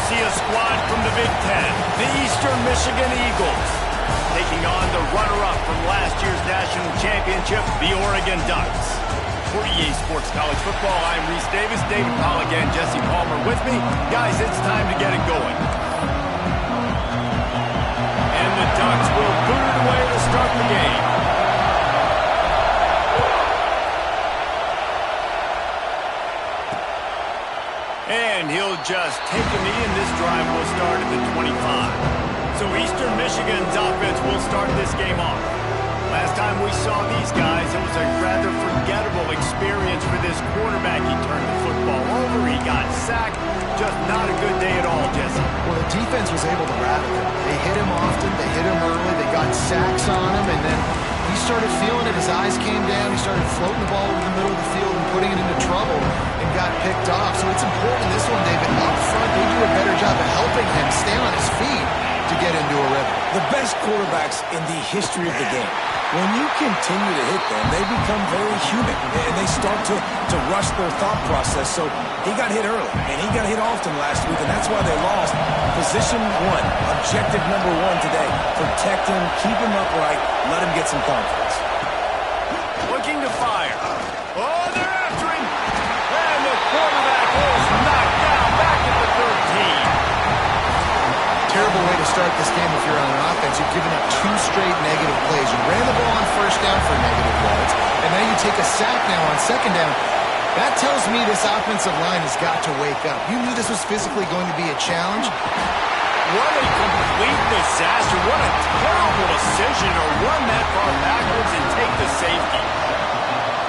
see a squad from the Big Ten, the Eastern Michigan Eagles, taking on the runner-up from last year's national championship, the Oregon Ducks. For EA Sports College Football, I'm Reese Davis, David Colligan, Jesse Palmer with me. Guys, it's time to get it going. And the Ducks will boot it away to start the game. And he'll just take a knee, and this drive will start at the 25. So Eastern Michigan's offense will start this game off. Last time we saw these guys, it was a rather forgettable experience for this quarterback. He turned the football over, he got sacked. Just not a good day at all, Jesse. Well, the defense was able to rattle him. They hit him often, they hit him early, they got sacks on him, and then he started feeling it. His eyes came down, he started floating the ball over the middle of the field and putting it into trouble and got picked off. So it's important this one, David. Up front, they do a better job of helping him stay on his feet to get into a rhythm. The best quarterbacks in the history of the game, when you continue to hit them, they become very human, and they start to rush their thought process. So he got hit early, and he got hit often last week, and that's why they lost. Position one, objective number one today. Protect him, keep him upright, let him get some confidence. Looking to fire. Oh, they're after him. And the quarterback is knocked down back at the 13. Terrible way to start this game if you're on an offense. You've given up 2 straight negative plays. You ran the ball on first down for negative yards, and now you take a sack now on second down. That tells me this offensive line has got to wake up. You knew this was physically going to be a challenge. What a complete disaster. What a terrible decision to run that far backwards and take the safety.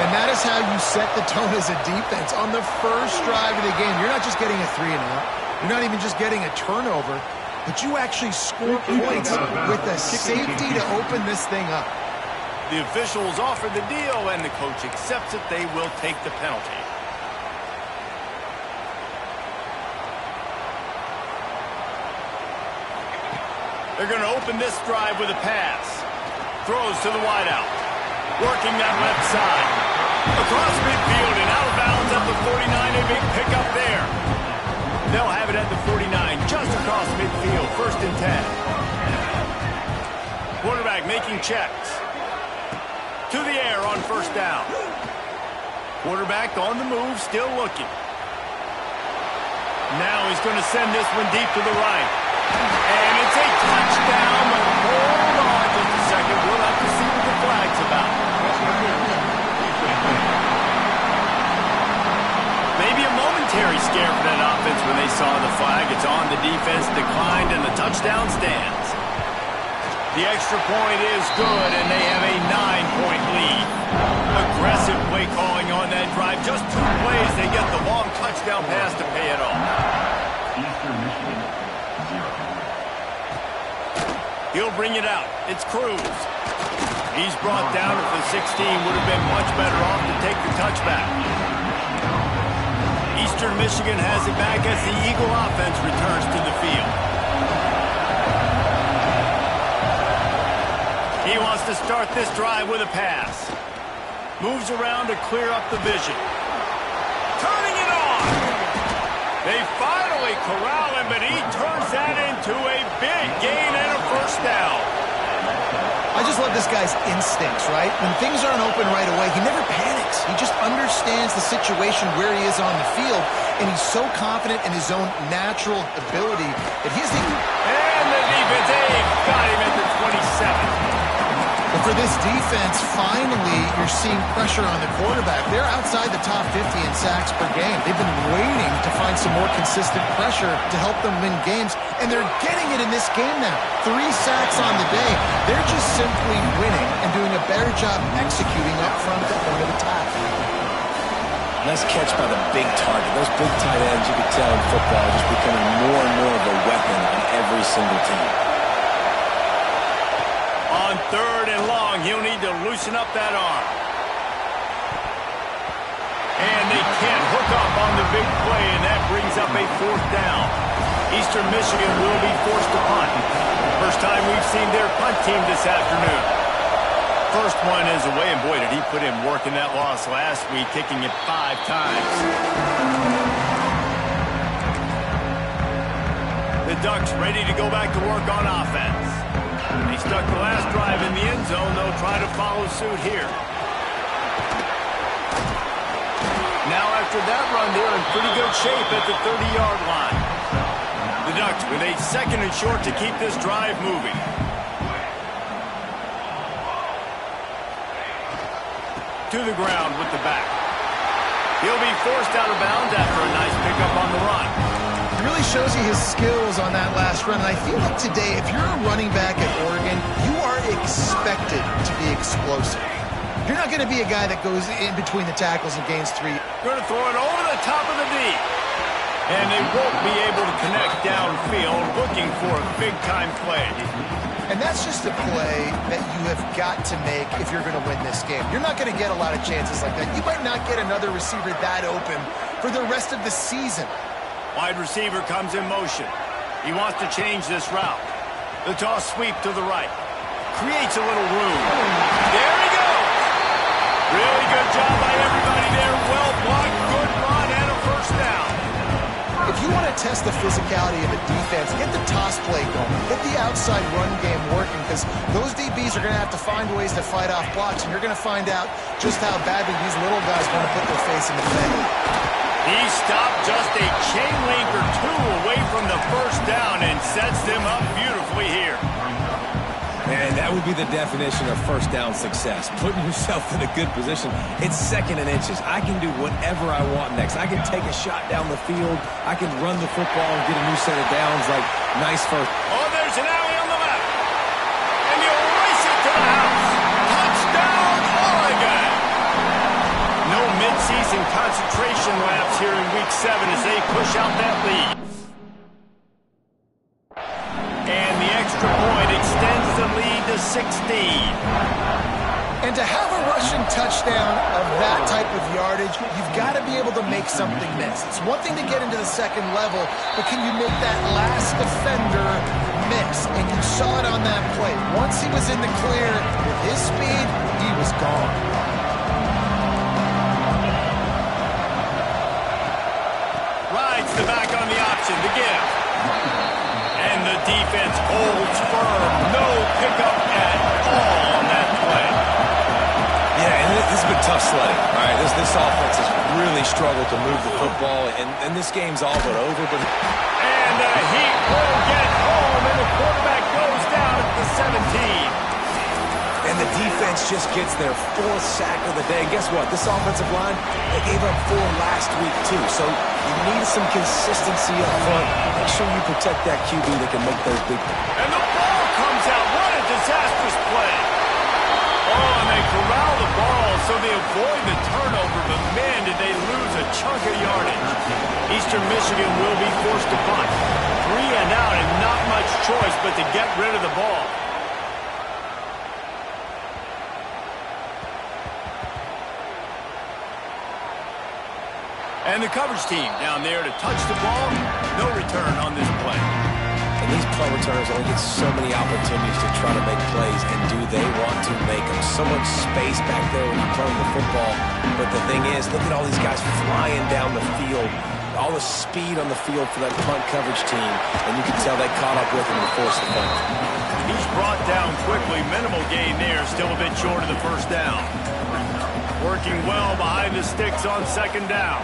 And that is how you set the tone as a defense. On the first drive of the game, you're not just getting a 3-and-out. You're not even just getting a turnover. But you actually score points with the safety to open this thing up. The officials offer the deal, and the coach accepts it. They will take the penalty. They're going to open this drive with a pass. Throws to the wideout. Working that left side. Across midfield and out of bounds at the 49. A big pickup there. They'll have it at the 49, just across midfield, 1st and 10. Quarterback making checks. To the air on 1st down. Quarterback on the move, still looking. Now he's going to send this one deep to the right. And it's a touchdown. Hold on just a second. We'll have to see what the flag's about. Maybe a momentary scare for that offense when they saw the flag. It's on, the defense declined, and the touchdown stands. The extra point is good, and they have a 9-point lead. Aggressive play calling on that drive. Just 2 plays, they get the long touchdown pass to pay it off. Eastern Michigan, 0. He'll bring it out. It's Cruz. He's brought down at the 16. Would have been much better off to take the touchback. Eastern Michigan has it back as the Eagle offense returns to the field. He wants to start this drive with a pass. Moves around to clear up the vision. Turning it on. They finally corral him, but he turns that into a big gain and a 1st down. I just love this guy's instincts, right? When things aren't open right away, he never panics. He just understands the situation where he is on the field, and he's so confident in his own natural ability that he has the... And the defense, got him at the 27. But for this defense, finally, you're seeing pressure on the quarterback. They're outside the top 50 in sacks per game. They've been waiting to find some more consistent pressure to help them win games, and they're getting it in this game now. 3 sacks on the day. They're just simply winning and doing a better job executing up front at the point of attack. Nice catch by the big target. Those big tight ends, you can tell in football, are just becoming more and more of a weapon on every single team. On 3rd and long, he'll need to loosen up that arm. And they can't hook up on the big play, and that brings up a 4th down. Eastern Michigan will be forced to punt. First time we've seen their punt team this afternoon. First one is away, and boy, did he put in work in that loss last week, kicking it 5 times. the Ducks ready to go back to work on offense. They stuck the last drive in the end zone. They'll try to follow suit here. Now after that run, they're in pretty good shape at the 30-yard line. The Ducks with a 2nd and short to keep this drive moving. To the ground with the back. He'll be forced out of bounds after a nice pickup on the run. It really shows you his skills on that last run. And I feel like today, if you're a running back at Oregon, you are expected to be explosive. You're not going to be a guy that goes in between the tackles and gains 3. Going to throw it over the top of the knee. And they won't be able to connect downfield, looking for a big-time play. And that's just a play that you have got to make if you're going to win this game. You're not going to get a lot of chances like that. You might not get another receiver that open for the rest of the season. Wide receiver comes in motion. He wants to change this route. The toss sweep to the right. Creates a little room. There he goes. Really good job by everybody there. Well blocked, good run, and a first down. If you want to test the physicality of a defense, get the toss play going. Get the outside run game working, because those DBs are going to have to find ways to fight off blocks, and you're going to find out just how badly these little guys want to put their face in the fender. He stopped just a chain link or two away from the first down and sets them up beautifully here. Man, that would be the definition of first down success. Putting yourself in a good position. It's 2nd and inches. I can do whatever I want next. I can take a shot down the field. I can run the football and get a new set of downs. Like, nice first. Oh, there's an alley on the left. And he'll race it to the house. Touchdown, Oregon. No midseason concentration laps here in Week 7 as they push out that lead. And the extra point extends the lead to 16. And to have a rushing touchdown of that type of yardage, you've got to be able to make something miss. It's one thing to get into the 2nd level, but can you make that last defender miss? And you saw it on that play. Once he was in the clear with his speed, he was gone. Rides the back on the option to give. And the defense holds firm. No pickup at all on that play. Yeah, and this has been tough sledding. All right, this offense has really struggled to move the football, and this game's all but over. But and the Heat will get home, and the quarterback goes down at the 17. And the defense just gets their 4th sack of the day. And guess what? This offensive line, they gave up 4 last week, too. So you need some consistency up front. Make sure you protect that QB that can make those big. And the ball comes out. What a disastrous play. Oh, and they corral the ball so they avoid the turnover. But, man, did they lose a chunk of yardage. Eastern Michigan will be forced to punt. 3 and out and not much choice but to get rid of the ball. And the coverage team down there to touch the ball. No return on this play. And these punt returners only get so many opportunities to try to make plays, and do they want to make them? So much space back there when you're playing the football. But the thing is, look at all these guys flying down the field. All the speed on the field for that punt coverage team. And you can tell they caught up with him and forced the punt. He's brought down quickly. Minimal gain there. Still a bit short of the first down. Working well behind the sticks on 2nd down.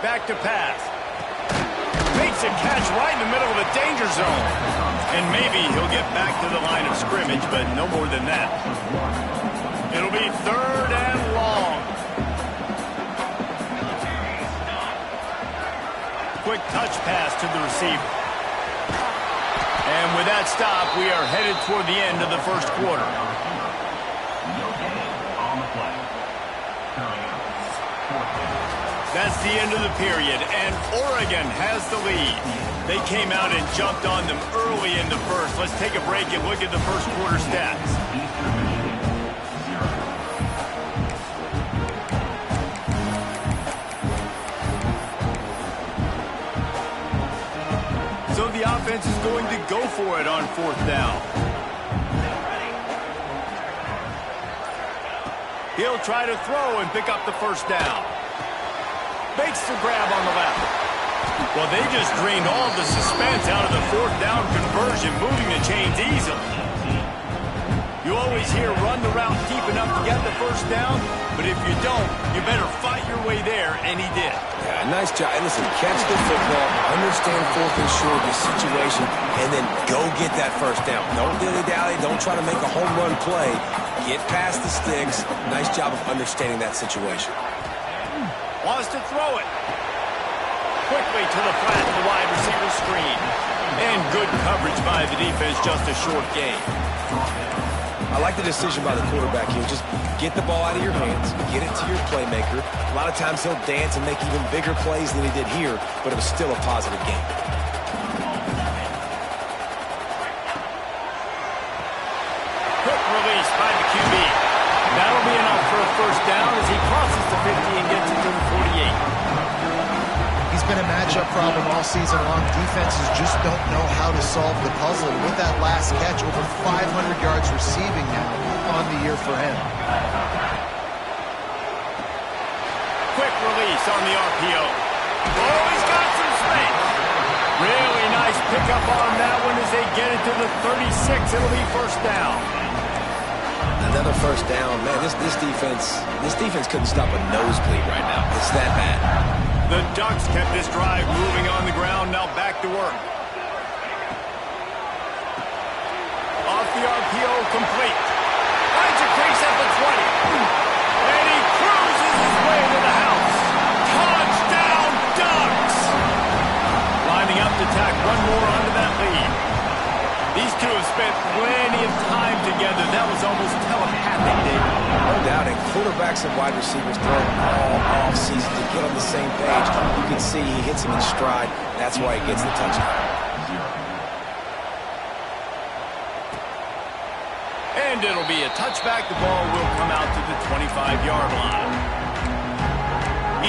Back to pass. Makes a catch right in the middle of the danger zone. And maybe he'll get back to the line of scrimmage, but no more than that. It'll be 3rd and long. Quick touch pass to the receiver. And with that stop, we are headed toward the end of the first quarter. No gain on the play. That's the end of the period, and Oregon has the lead. They came out and jumped on them early in the first. Let's take a break and look at the first quarter stats. So the offense is going to go for it on 4th down. He'll try to throw and pick up the first down. Makes the grab on the left. Well, they just drained all the suspense out of the fourth down conversion, moving the chains easily. You always hear run the route deep enough to get the first down, but if you don't, you better fight your way there, and he did. Yeah, nice job. And listen, catch the football, understand fourth and short, the situation, and then go get that first down. Don't dilly-dally. Don't try to make a home run play. Get past the sticks. Nice job of understanding that situation. Wants to throw it. Quickly to the flat, the wide receiver screen. And good coverage by the defense, just a short gain. I like the decision by the quarterback here. Just get the ball out of your hands, get it to your playmaker. A lot of times he'll dance and make even bigger plays than he did here, but it was still a positive game. Quick release by the QB. That'll be enough for a first down as he crosses the 50 and gets it to the 48. He's been a matchup problem all season long. Defenses just don't know how to solve the puzzle. With that last catch, over 500 yards receiving now on the year for him. Quick release on the RPO. Oh, he's got some space. Really nice pickup on that one as they get it to the 36. It'll be first down. Another first down. Man, this defense couldn't stop a nosebleed right now. It's that bad. The Ducks kept this drive moving on the ground, now back to work. Off the RPO, complete. Finds a crease at the 20. And he cruises his way to the house. Touchdown, Ducks! Lining up to tack one more onto that lead. These two have spent plenty of time together. That was almost telepathic, David. No doubt, and quarterbacks and wide receivers throwing all off-season to get on the same page. You can see he hits him in stride. That's why he gets the touchdown. And it'll be a touchback. The ball will come out to the 25-yard line.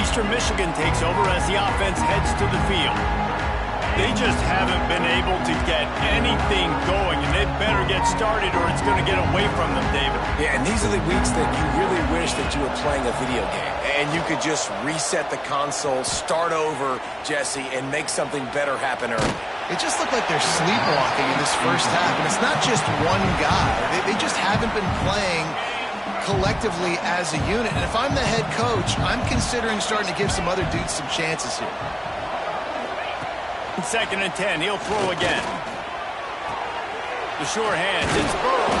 Eastern Michigan takes over as the offense heads to the field. They just haven't been able to get anything going, and they better get started or it's going to get away from them, David. Yeah, and these are the weeks that you really wish that you were playing a video game, and you could just reset the console, start over, Jesse, and make something better happen early. It just looked like they're sleepwalking in this first half, and it's not just one guy. They just haven't been playing collectively as a unit, and if I'm the head coach, I'm considering starting to give some other dudes some chances here. 2nd and 10, he'll throw again. The sure hands, it's Burrow.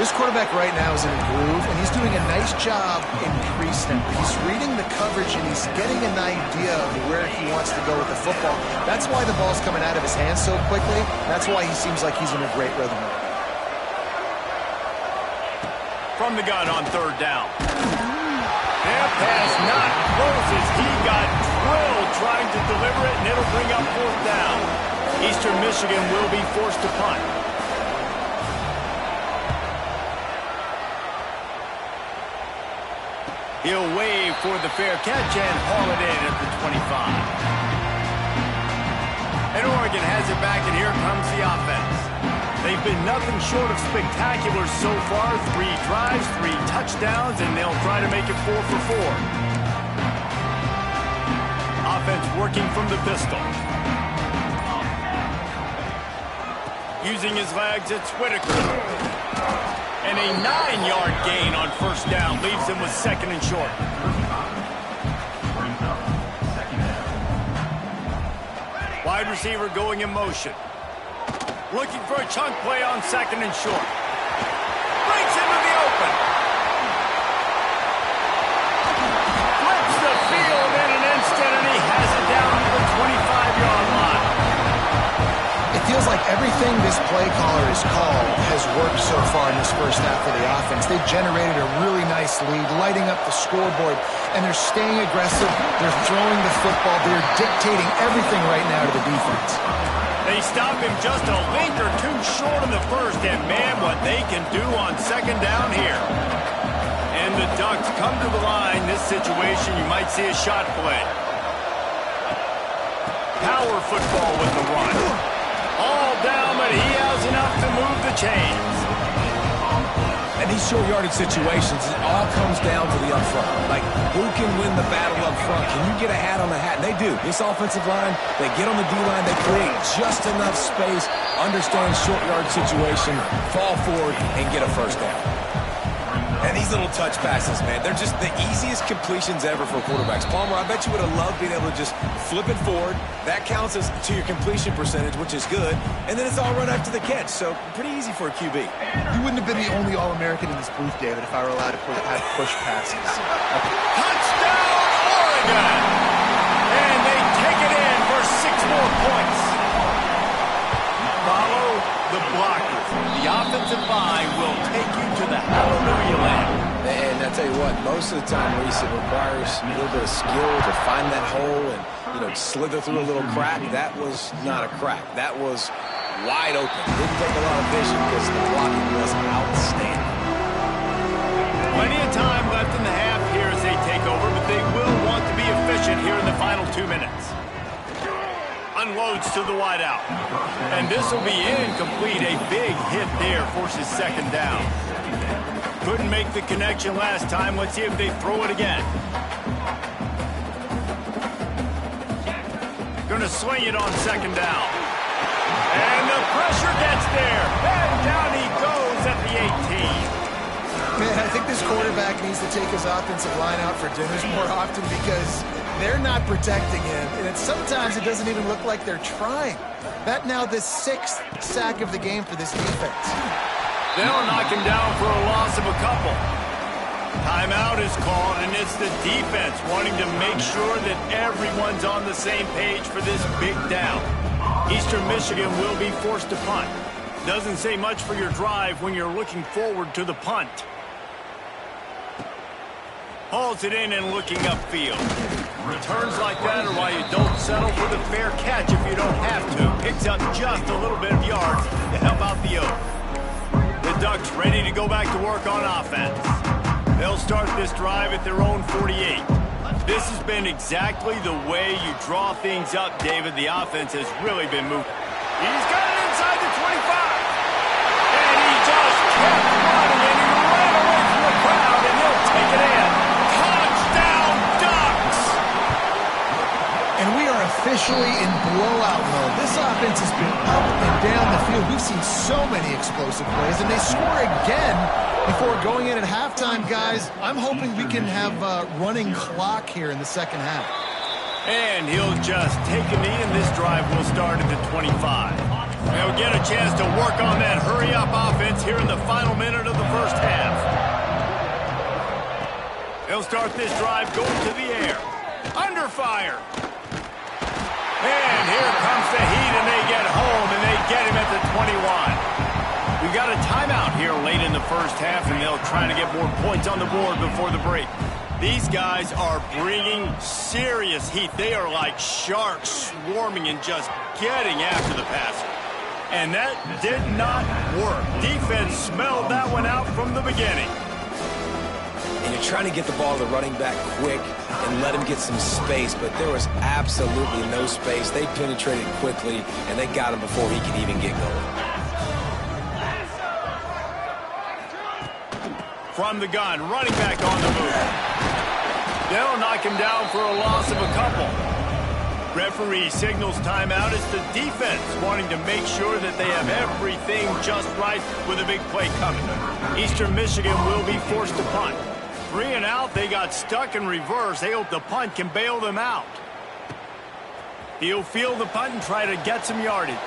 This quarterback right now is in a groove, and he's doing a nice job in pre-snap. He's reading the coverage, and he's getting an idea of where he wants to go with the football. That's why the ball's coming out of his hands so quickly. That's why he seems like he's in a great rhythm. From the gun on 3rd down. That pass not close as he got drilled trying to deliver it, and it'll bring up 4th down. Eastern Michigan will be forced to punt. He'll wave for the fair catch and haul it in at the 25. And Oregon has it back, and here comes the offense. They've been nothing short of spectacular so far. 3 drives, 3 touchdowns, and they'll try to make it 4 for 4. Offense working from the pistol. Using his legs, it's Whitaker. And a 9-yard gain on 1st down leaves him with 2nd and short. Wide receiver going in motion. Looking for a chunk play on 2nd and short. Breaks into the open. Flips the field in an instant, and he has it down to the 25-yard line. It feels like everything this play caller has called has worked so far in this first half of the offense. They've generated a really nice lead, lighting up the scoreboard, and they're staying aggressive. They're throwing the football. They're dictating everything right now to the defense. They stop him just a link or two short in the first, and man, what they can do on 2nd down here. And the Ducks come to the line. This situation, you might see a shot play. Power football with the run. All down, but he has enough to move the chains. And these short yardage situations, it all comes down to the up front. Like, who can win the battle up front? Can you get a hat on the hat? And they do. This offensive line, they get on the D-line, they create just enough space, understand short yard situation, fall forward, and get a first down. And these little touch passes, man, they're just the easiest completions ever for quarterbacks. Palmer, I bet you would have loved being able to just flip it forward. That counts as to your completion percentage, which is good. And then it's all run after the catch, so pretty easy for a QB. You wouldn't have been the only All-American in this booth, David, if I were allowed to push passes. Touchdown, Oregon! And they take it in for 6 more points. Follow the blockers. The offensive line will take you to the hallelujah land. And I tell you what, most of the time, Reese, it requires a little bit of skill to find that hole and, slither through a little crack. That was not a crack. That was wide open. Didn't take a lot of vision because the blocking was outstanding. Plenty of time left in the half here as they take over, but they will want to be efficient here in the final 2 minutes. Unloads to the wideout. And this will be incomplete. A big hit there forces second down. Couldn't make the connection last time. Let's see if they throw it again. Going to swing it on second down. And the pressure gets there. And down he goes at the 18. Man, I think this quarterback needs to take his offensive line out for dinners more often because they're not protecting him. And sometimes it doesn't even look like they're trying. That now the 6th sack of the game for this defense. They'll knock him down for a loss of a couple. Timeout is called, and it's the defense wanting to make sure that everyone's on the same page for this big down. Eastern Michigan will be forced to punt. Doesn't say much for your drive when you're looking forward to the punt. Hauls it in and looking upfield. Returns like that are why you don't settle for the fair catch if you don't have to. Picks up just a little bit of yards to help out the Oaks. The Ducks ready to go back to work on offense. They'll start this drive at their own 48. This has been exactly the way you draw things up, David. The offense has really been moving. He's got it inside the 25. And he just kept running, and he ran away from the crowd, and he'll take it in. Touchdown, Ducks! And we are officially in blowout mode. This offense has been up and down the field. We've seen so many explosive plays, and they score again before going in at halftime, guys. I'm hoping we can have a running clock here in the second half. And he'll just take a knee, and this drive will start at the 25. They'll get a chance to work on that hurry-up offense here in the final minute of the first half. They'll start this drive going to the air. Under fire. And here comes the heat, and they get home, and they get him at the 21. We've got a timeout here late in the first half, and they'll try to get more points on the board before the break. These guys are bringing serious heat. They are like sharks swarming and just getting after the passer. And that did not work. Defense smelled that one out from the beginning. And you're trying to get the ball to the running back quick and let him get some space, but there was absolutely no space. They penetrated quickly, and they got him before he could even get going. From the gun, running back on the move. They'll knock him down for a loss of a couple. Referee signals timeout. It's the defense wanting to make sure that they have everything just right with a big play coming. Eastern Michigan will be forced to punt. 3 and out, they got stuck in reverse. They hope the punt can bail them out. He'll field the punt and try to get some yardage.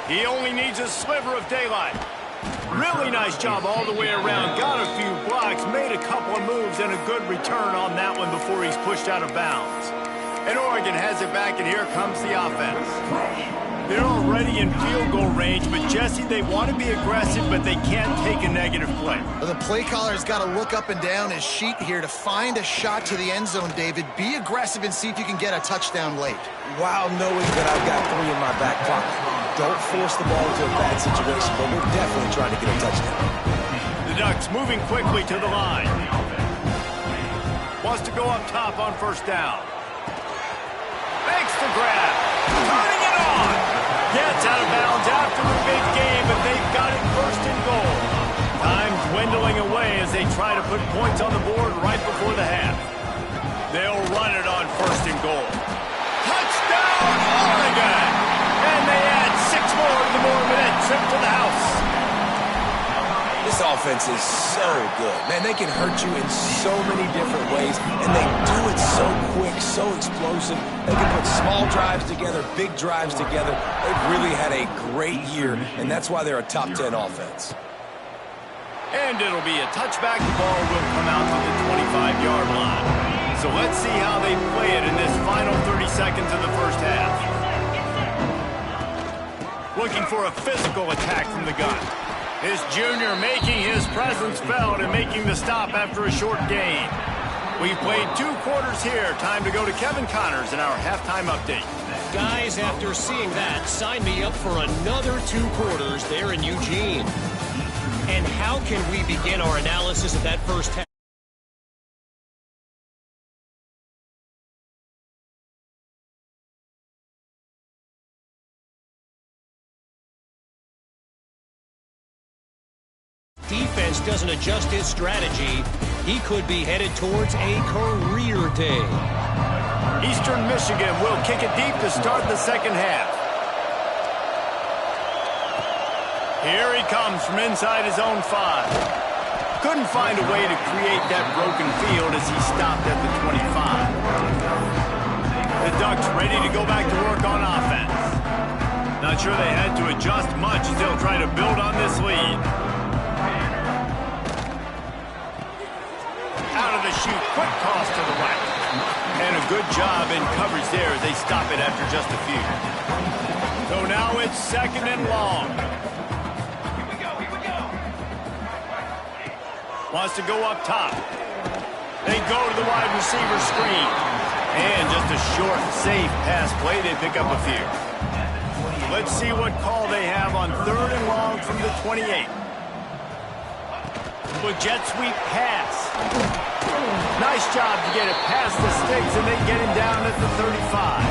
He only needs a sliver of daylight. Really nice job all the way around. Got a few blocks, made a couple of moves, and a good return on that one before he's pushed out of bounds. And Oregon has it back, and here comes the offense. They're already in field goal range, but Jesse, they want to be aggressive, but they can't take a negative play. The play caller's got to look up and down his sheet here to find a shot to the end zone, David. Be aggressive and see if you can get a touchdown late. While knowing that I've got 3 in my back pocket. Don't force the ball into a bad situation, but we're definitely trying to get a touchdown. The Ducks moving quickly to the line. Wants to go up top on first down. Makes the grab. Turning it on. Gets out of bounds after the big game, but they've got it first and goal. Timed dwindling away as they try to put points on the board right before the half. They'll run it on 1st and goal. Touchdown, Oregon! And they add 6 more to the more-minute trip to the house. This offense is so good. Man, they can hurt you in so many different ways, and they do it so quick, so explosive. They can put small drives together, big drives together. They've really had a great year, and that's why they're a top 10 offense. And it'll be a touchback. The ball will come out to the 25-yard line. So let's see how they play it in this final 30 seconds of the first half. Looking for a physical attack from the gun. This junior making his presence felt and making the stop after a short gain. We've played 2 quarters here. Time to go to Kevin Connors in our halftime update. Guys, after seeing that, sign me up for another 2 quarters there in Eugene. And how can we begin our analysis of that first half? Defense doesn't adjust his strategy, he could be headed towards a career day. Eastern Michigan will kick it deep to start the second half. Here he comes from inside his own 5. Couldn't find a way to create that broken field as he stopped at the 25. The Ducks ready to go back to work on offense. Not sure they had to adjust much as they'll try to build on this lead. Out of the chute, quick toss to the right. And a good job in coverage there as they stop it after just a few. So now it's 2nd and long. Wants to go up top. They go to the wide receiver screen. And just a short, safe pass play. They pick up a few. Let's see what call they have on 3rd and long from the 28. With jet sweep pass. Nice job to get it past the sticks, and they get him down at the 35.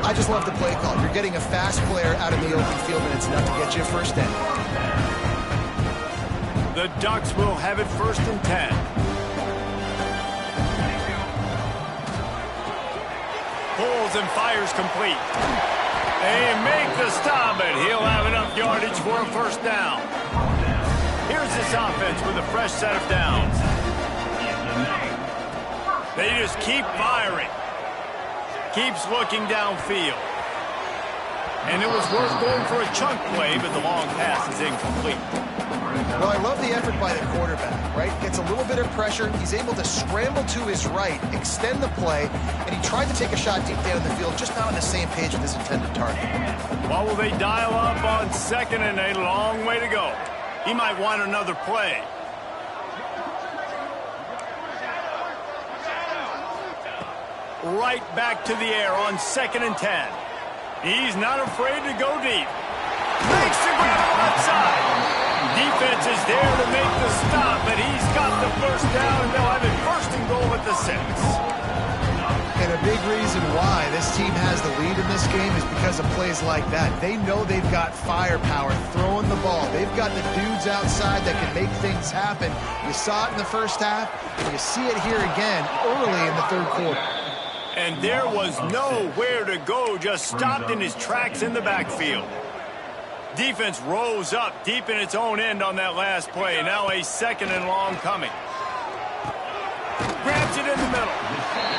I just love the play call. You're getting a fast player out of the open field, and it's enough to get you a first down. The Ducks will have it 1st and 10. Pulls and fires complete. They make the stop, and he'll have enough yardage for a first down. Here's this offense with a fresh set of downs. They just keep firing. Keeps looking downfield. And it was worth going for a chunk play, but the long pass is incomplete. Well, I love the effort by the quarterback, right? Gets a little bit of pressure. He's able to scramble to his right, extend the play, and he tried to take a shot deep down the field, just not on the same page with his intended target. Well, will they dial up on 2nd and a long way to go? He might want another play. Right back to the air on 2nd and 10. He's not afraid to go deep. Makes the grab outside. Defense is there to make the stop, but he's got the first down, and they'll have it 1st and goal at the 6. And a big reason why this team has the lead in this game is because of plays like that. They know they've got firepower throwing the ball. They've got the dudes outside that can make things happen. You saw it in the first half, and you see it here again early in the 3rd quarter. And there was nowhere to go, just stopped in his tracks in the backfield. Defense rose up deep in its own end on that last play. Now a 2nd and long coming. Grabs it in the middle.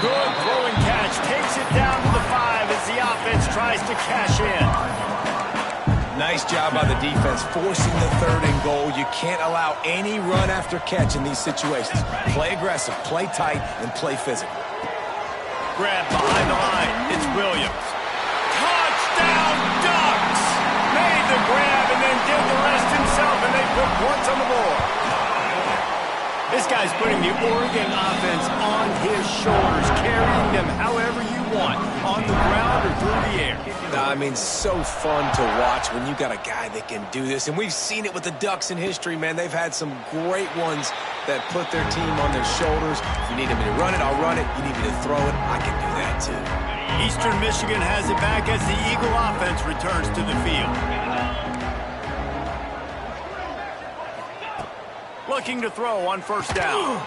Good throwing catch. Takes it down to the 5 as the offense tries to cash in. Nice job by the defense forcing the 3rd and goal. You can't allow any run after catch in these situations. Play aggressive, play tight, and play physical. Grab behind the line. It's Williams. Touchdown, Ducks! Made the grab and then did the rest himself, and they put points on the board. This guy's putting the Oregon offense on his shoulders, carrying them however you want, on the ground or through the air. I mean, so fun to watch when you got a guy that can do this. And we've seen it with the Ducks in history, man. They've had some great ones that put their team on their shoulders. If you need me to run it, I'll run it. You need me to throw it, I can do that too. Eastern Michigan has it back as the Eagle offense returns to the field. looking to throw on first down.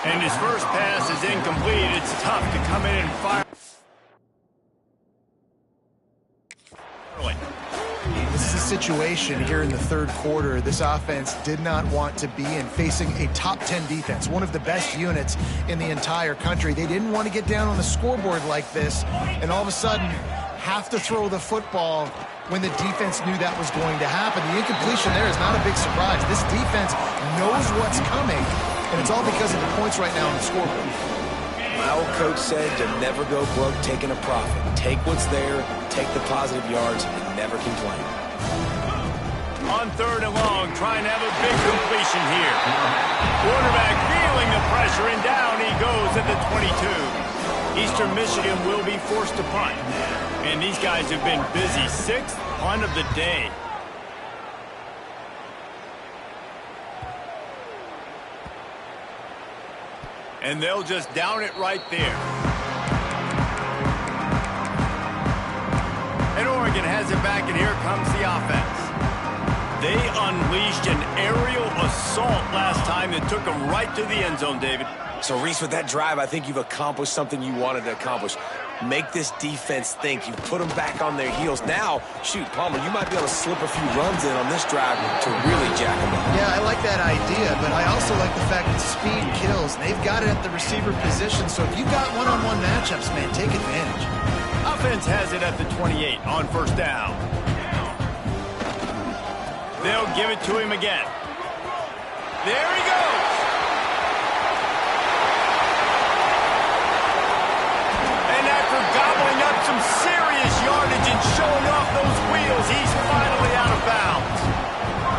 And his first pass is incomplete. It's tough to come in and fire. This is a situation here in the third quarter this offense did not want to be in, facing a top 10 defense, one of the best units in the entire country. They didn't want to get down on the scoreboard like this, and all of a sudden have to throw the football when the defense knew that was going to happen. The incompletion there is not a big surprise. This defense knows what's coming, and it's all because of the points right now on the scoreboard. My old coach said to never go broke taking a profit. Take what's there, take the positive yards, and never complain. On third and long, trying to have a big completion here. Quarterback feeling the pressure, and down he goes at the 22. Eastern Michigan will be forced to punt. And these guys have been busy. Sixth punt of the day. And they'll just down it right there. And Oregon has it back, and here comes the offense. They unleashed an aerial assault last time that took them right to the end zone, David. So, Reese, with that drive, I think you've accomplished something you wanted to accomplish. Make this defense think. You put them back on their heels. Now, shoot, Palmer, you might be able to slip a few runs in on this drive to really jack them up. Yeah, I like that idea, but I also like the fact that speed kills. They've got it at the receiver position, so if you got one-on-one matchups, man, take advantage. Offense has it at the 28 on first down. They'll give it to him again. There he goes. And after gobbling up some serious yardage and showing off those wheels, he's finally out of bounds.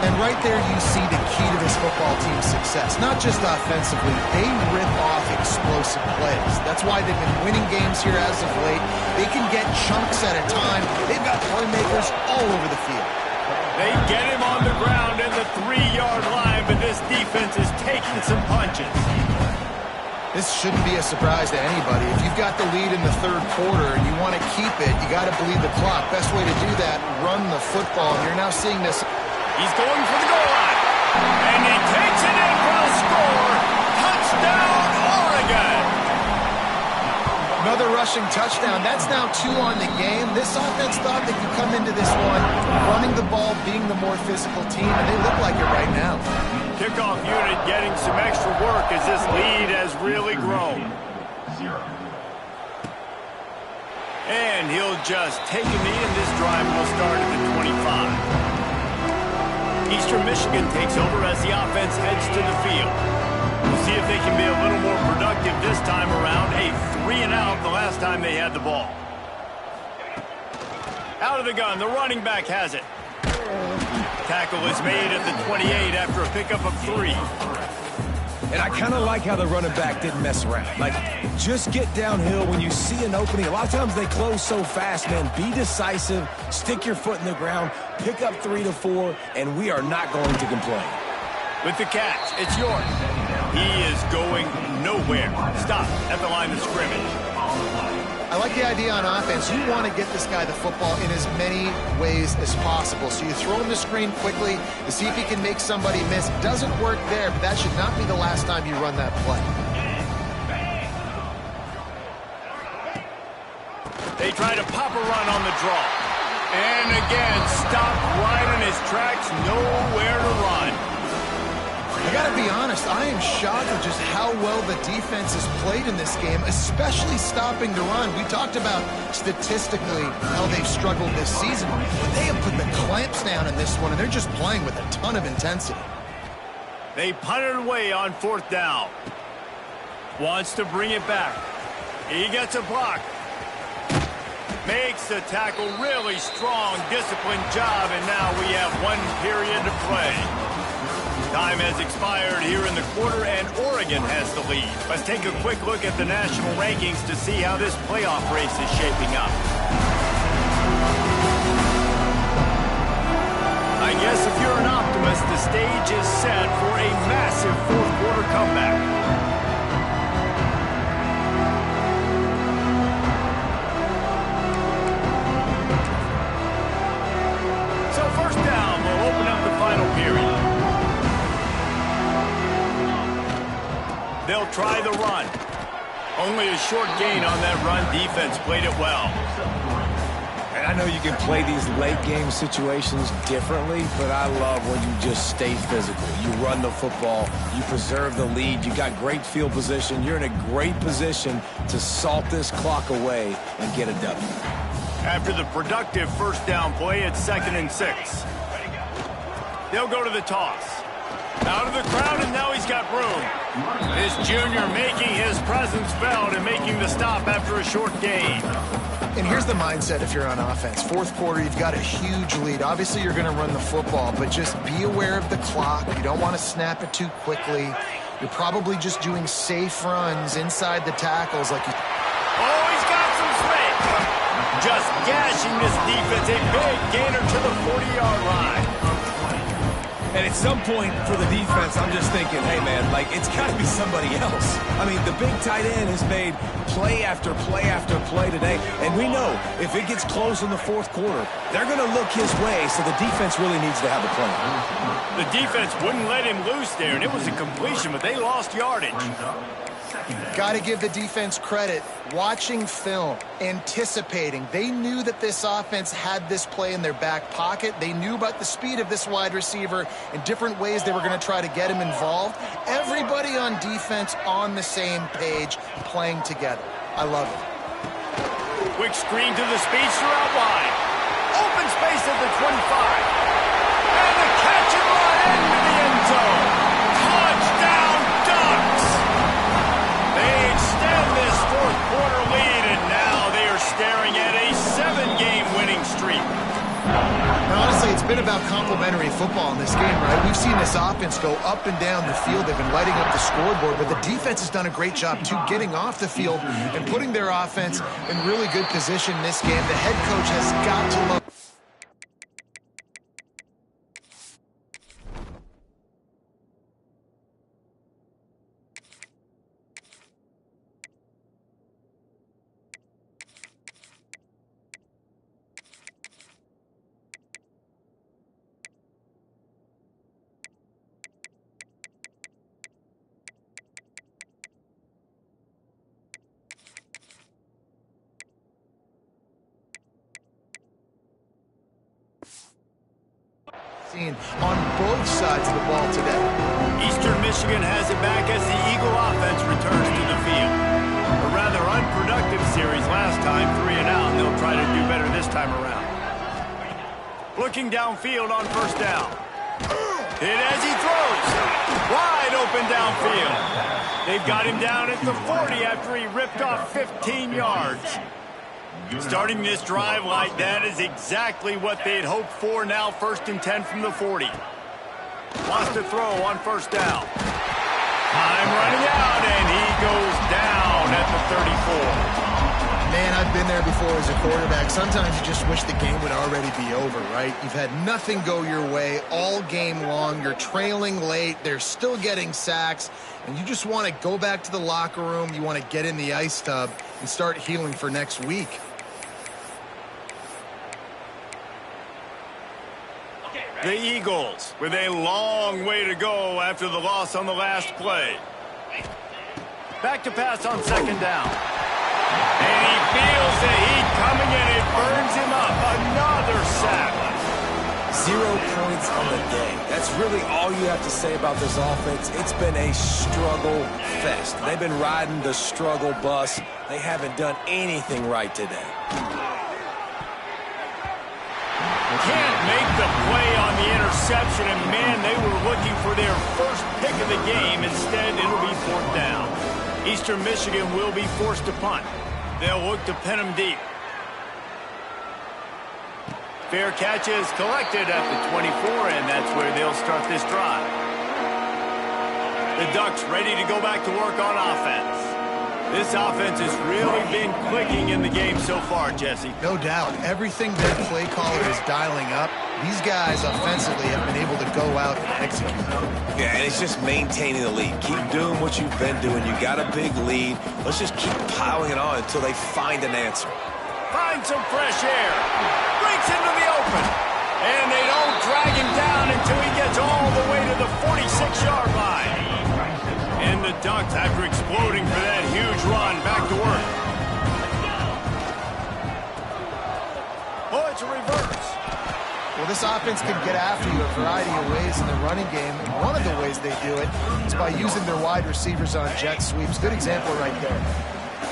And right there you see the key to this football team's success. Not just offensively, they rip off explosive plays. That's why they've been winning games here as of late. They can get chunks at a time. They've got playmakers all over the field. They get him on the ground at the 3-yard line, but this defense is taking some punches. This shouldn't be a surprise to anybody. If you've got the lead in the third quarter and you want to keep it, you got to bleed the clock. Best way to do that, run the football. And you're now seeing this. He's going for the goal line. And he takes it in for a score. Touchdown, Oregon. Another rushing touchdown. That's now 2 on the game. This offense thought they could come into this one running the ball, being the more physical team, and they look like it right now. Kickoff unit getting some extra work as this lead has really grown. And he'll just take a knee, and this drive will start at the 25. Eastern Michigan takes over as the offense heads to the field. We'll see if they can be a little more productive this time around. A 3-and-out the last time they had the ball. Out of the gun, the running back has it. Tackle is made at the 28 after a pickup of 3. And I kind of like how the running back didn't mess around. Like, just get downhill when you see an opening. A lot of times they close so fast, man. Be decisive, stick your foot in the ground, pick up 3 to 4, and we are not going to complain. With the catch, it's York. He is going nowhere. Stop at the line of scrimmage. I like the idea on offense. You want to get this guy the football in as many ways as possible. So you throw him the screen quickly to see if he can make somebody miss. Doesn't work there, but that should not be the last time you run that play. They try to pop a run on the draw. And again, stopped right in his tracks, nowhere to run. I got to be honest, I am shocked at just how well the defense has played in this game, especially stopping the run. We talked about statistically how they've struggled this season, but they have put the clamps down in this one, and they're just playing with a ton of intensity. They punted away on fourth down. Wants to bring it back. He gets a block. Makes the tackle really strong, disciplined job, and now we have 1 period to play. Time has expired here in the quarter, and Oregon has the lead. Let's take a quick look at the national rankings to see how this playoff race is shaping up. I guess if you're an optimist, the stage is set for a massive fourth-quarter comeback. So first down will open up the final period. try the run. Only a short gain on that run. Defense played it well. And I know you can play these late-game situations differently, but I love when you just stay physical. You run the football, you preserve the lead, you got great field position, you're in a great position to salt this clock away and get a W. After the productive first down play, it's 2nd and 6. They'll go to the toss. Out of the crowd, and now he's got room. This junior making his presence felt and making the stop after a short gain. And here's the mindset if you're on offense. Fourth quarter, you've got a huge lead. Obviously, you're going to run the football, but just be aware of the clock. You don't want to snap it too quickly. You're probably just doing safe runs inside the tackles like you... Oh, he's got some space. Just gashing this defense. A big gainer to the 40-yard line. And at some point for the defense, I'm just thinking, hey, man, like, it's got to be somebody else. I mean, the big tight end has made play after play after play today. And we know if it gets close in the fourth quarter, they're going to look his way, so the defense really needs to have a plan. The defense wouldn't let him loose there, and it was a completion, but they lost yardage. Got to give the defense credit. Watching film, anticipating. They knew that this offense had this play in their back pocket. They knew about the speed of this wide receiver and different ways they were going to try to get him involved. Everybody on defense on the same page, playing together. I love it. Quick screen to the speedster out wide. Open space at the 25. And the catch and run into the end zone. Touchdown Ducks! They extend this fourth quarter lead, and now they are staring at a 7-game winning streak. Now, honestly, it's been about complementary football in this game, right? We've seen this offense go up and down the field. They've been lighting up the scoreboard, but the defense has done a great job, too, getting off the field and putting their offense in really good position in this game. The head coach has got to look. On both sides of the ball today. Eastern Michigan has it back as the Eagle offense returns to the field. A rather unproductive series last time, 3 and out, and they'll try to do better this time around. Looking downfield on first down. Hit as he throws. Wide open downfield. They've got him down at the 40 after he ripped off 15 yards. Starting this drive like that is exactly what they'd hoped for. Now 1st and 10 from the 40. Wants to throw on first down. Time running out, and he goes down at the 34. Man, I've been there before as a quarterback. Sometimes you just wish the game would already be over, right? You've had nothing go your way all game long. You're trailing late. They're still getting sacks. And you just want to go back to the locker room. You want to get in the ice tub and start healing for next week. The Eagles with a long way to go after the loss on the last play. Back to pass on second down. And he feels the heat coming and it burns him up. Another sack. 0 points on the day. That's really all you have to say about this offense. It's been a struggle fest. They've been riding the struggle bus. They haven't done anything right today. Can't make the play on the interception, and man, they were looking for their first pick of the game. Instead, it'll be 4th down. Eastern Michigan will be forced to punt. They'll look to pin them deep. Fair catch is collected at the 24, and that's where they'll start this drive. The Ducks ready to go back to work on offense. This offense has really been clicking in the game so far, Jesse. No doubt. Everything their play caller is dialing up, these guys offensively have been able to go out and execute. Yeah, and it's just maintaining the lead. Keep doing what you've been doing. You got a big lead. Let's just keep piling it on until they find an answer. Find some fresh air. Breaks into the open. And they don't drag him down until he gets all the way to the 46-yard line. And the Ducks, after exploding for that huge run, back to work. Oh, it's a reverse. Well, this offense can get after you a variety of ways in the running game. And one of the ways they do it is by using their wide receivers on jet sweeps. Good example right there.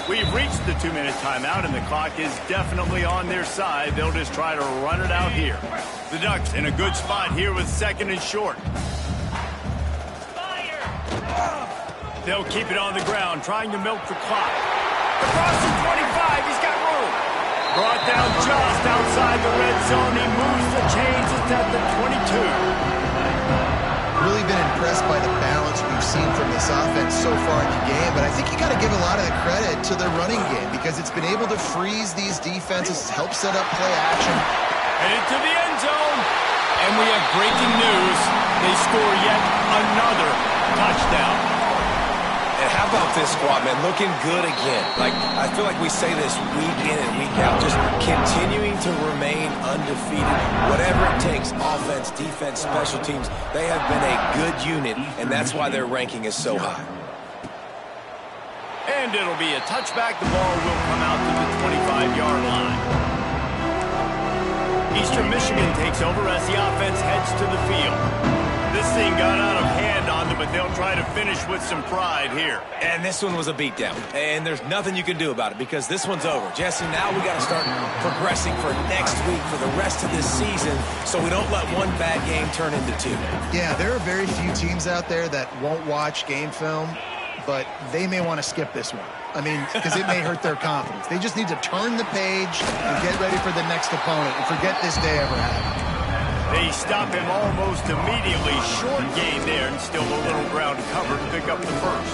We've reached the 2-minute timeout, and the clock is definitely on their side. They'll just try to run it out here. The Ducks in a good spot here with 2nd and short. They'll keep it on the ground, trying to milk the clock. Across the 25, he's got room. Brought down just outside the red zone. He moves the chains. It's at the 22. Really been impressed by the balance we've seen from this offense so far in the game, but I think you got to give a lot of the credit to their running game because it's been able to freeze these defenses, help set up play action. Headed to the end zone. And we have breaking news. They score yet another touchdown. And how about this squad, man? Looking good again. I feel like we say this week in and week out, just continuing to remain undefeated. Whatever it takes, offense, defense, special teams, they have been a good unit, and that's why their ranking is so high. And it'll be a touchback. The ball will come out to the 25-yard line. Eastern Michigan takes over as the offense heads to the field. This thing got out of hand on them, but they'll try to finish with some pride here. And this one was a beatdown. And there's nothing you can do about it because this one's over. Jesse, now we got to start progressing for next week, for the rest of this season, so we don't let one bad game turn into two. Yeah, there are very few teams out there that won't watch game film, but they may want to skip this one. I mean, because it may hurt their confidence. They just need to turn the page and get ready for the next opponent and forget this day ever happened. They stop him almost immediately. Short gain there, and still a little ground to cover to pick up the first.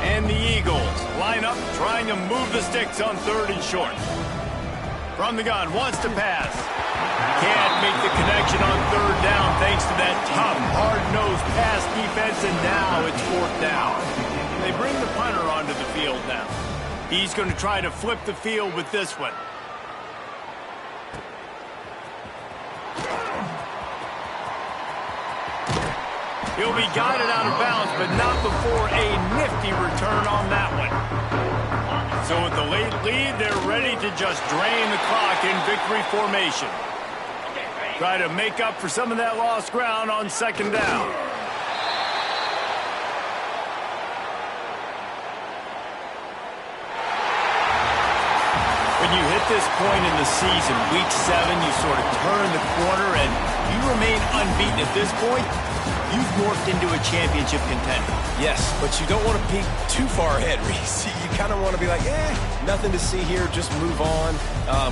And the Eagles line up, trying to move the sticks on 3rd and short. From the gun, wants to pass. Can't make the connection on 3rd down thanks to that tough, hard-nosed pass defense, and now it's 4th down. They bring the punter onto the field now. He's going to try to flip the field with this one. He'll be guided out of bounds, but not before a nifty return on that one. So with the late lead, they're ready to just drain the clock in victory formation. Try to make up for some of that lost ground on 2nd down. When you hit this point in the season, week 7, you sort of turn the corner and you remain unbeaten at this point. You've morphed into a championship contender. Yes, but you don't want to peek too far ahead, Reese. You kind of want to be like, nothing to see here, just move on.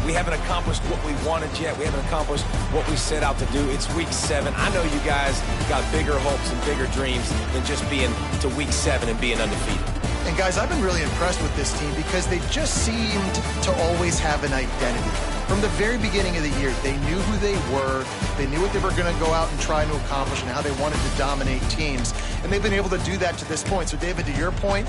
We haven't accomplished what we wanted yet. We haven't accomplished what we set out to do. It's week 7. I know you guys got bigger hopes and bigger dreams than just being to week 7 and being undefeated. And guys, I've been really impressed with this team because they just seemed to always have an identity. From the very beginning of the year, they knew who they were, they knew what they were going to go out and try to accomplish and how they wanted to dominate teams. And they've been able to do that to this point. So, David, to your point,